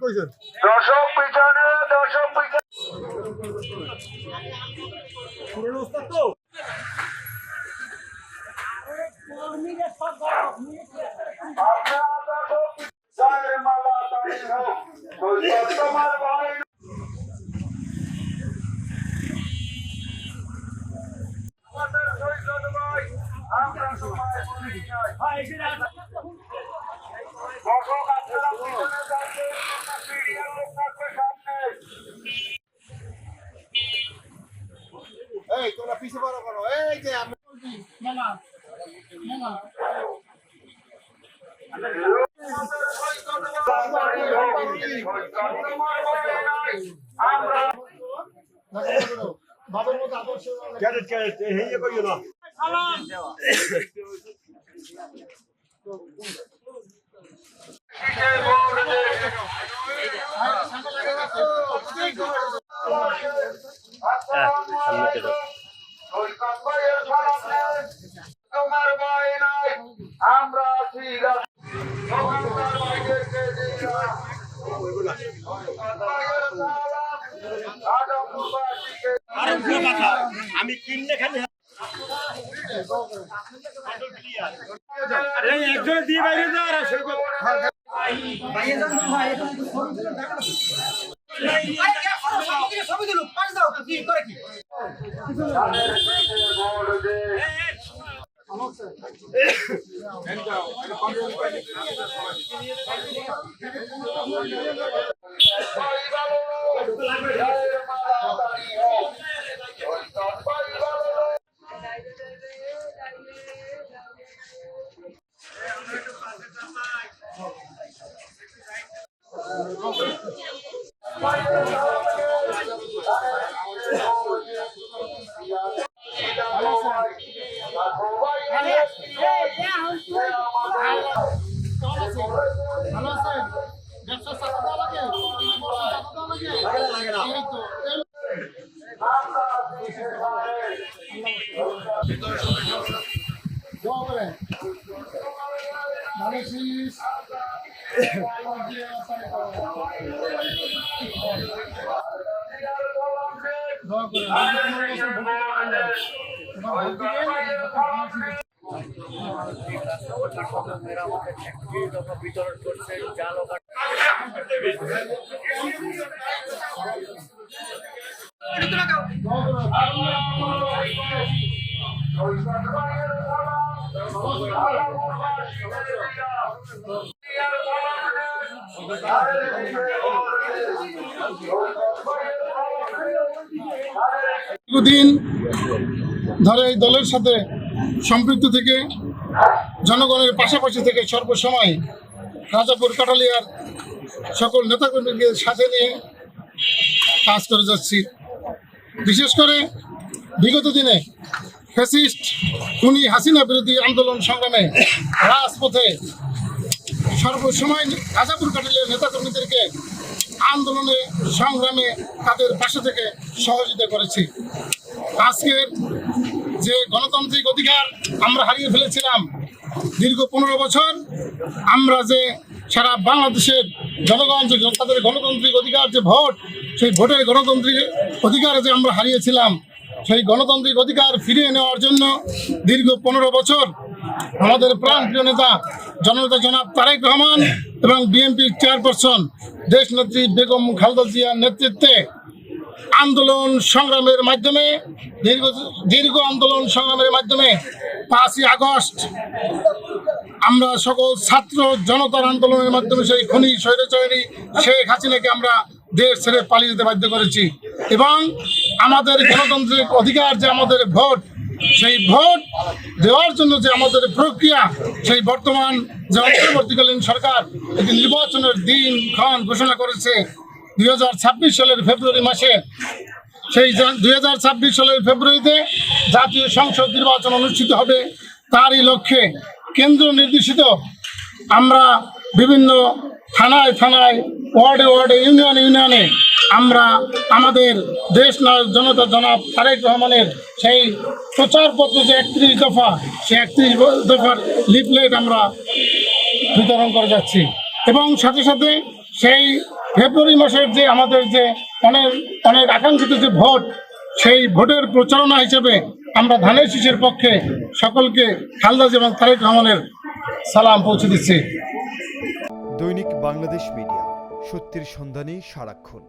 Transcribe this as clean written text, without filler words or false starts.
কইছেন দর্শক পিছনে পুরনো ওস্তাদ তো এই তোমরা পিছে বড় করো এই যে আমি বাবার মতো আদর্শ ক্যারেট হেয়ে কইও না সালাম তোমার ভয় নাই আমরা আমি কিনলে খালি একজন দিয়ে বাইরে যা আর বিতরণ করছে জাল দীর্ঘদিন ধরে এই দলের সাথে সম্পৃক্ত থেকে জনগণের পাশাপাশি থেকে সর্বসময় রাজাপুর কাঠালিয়ার সকল নেতাকর্মীকে সাথে নিয়ে কাজ করে যাচ্ছি। বিশেষ করে বিগত দিনে ফ্যাসিস্ট খুনি হাসিনা বিরোধী আন্দোলন সংগ্রামে রাজপথে সর্বসময় রাজাপুর কাঠালিয়ার নেতাকর্মীদেরকে আন্দোলনে সংগ্রামে তাদের পাশে থেকে সহযোগিতা করেছি। আজকের যে গণতান্ত্রিক অধিকার আমরা হারিয়ে ফেলেছিলাম দীর্ঘ 15 বছর, আমরা যে সারা বাংলাদেশের জনগণ যে তাদের গণতান্ত্রিক অধিকার যে ভোট, সেই ভোটের গণতান্ত্রিক অধিকার যে আমরা হারিয়েছিলাম, সেই গণতান্ত্রিক অধিকার ফিরিয়ে নেওয়ার জন্য দীর্ঘ 15 বছর আমাদের প্রাণপ্রিয় নেতা জননেতা জনাব তারেক রহমান এবং বিএনপির চেয়ারপারসন দেশনেত্রী বেগম খালেদা জিয়ার নেতৃত্বে আন্দোলন সংগ্রামের মাধ্যমে দীর্ঘ আন্দোলন সংগ্রামের মাধ্যমে 5ই আগস্ট আমরা সকল ছাত্র জনতার আন্দোলনের মাধ্যমে সেই খুনি স্বৈরাচারী শেখ হাসিনাকে আমরা দেশ ছেড়ে পালিয়ে যেতে বাধ্য করেছি এবং আমাদের গণতান্ত্রিক অধিকার যে আমাদের ভোট, সেই ভোট দেওয়ার জন্য যে আমাদের প্রক্রিয়া, সেই বর্তমান যে অন্তর্বর্তীকালীন সরকার একটি নির্বাচনের দিনক্ষণ ঘোষণা করেছে 2026 সালের ফেব্রুয়ারি মাসে। সেই 2026 সালের ফেব্রুয়ারিতে জাতীয় সংসদ নির্বাচন অনুষ্ঠিত হবে। তারই লক্ষ্যে কেন্দ্র নির্দেশিত আমরা বিভিন্ন থানায় থানায়, ওয়ার্ডে ওয়ার্ডে, ইউনিয়নে ইউনিয়নে আমরা আমাদের দেশ নায়ক জনতা জনাব তারেক রহমানের সেই প্রচারপত্র যে 31 দফা, সেই 31 দফার লিফলেট আমরা বিতরণ করে যাচ্ছি এবং সাথে সাথে সেই ফেব্রুয়ারি মাসের যে আমাদের যে অনেক অনেক আকাঙ্ক্ষিত যে ভোট, সেই ভোটের প্রচারণা হিসেবে আমরা ধানের শীষের পক্ষে সকলকে খালেদা জিয়া এবং তারেক রহমানের সালাম পৌঁছে দিচ্ছি। দৈনিক বাংলাদেশ মিডিয়া, সত্যের সন্ধানে সারাক্ষণ।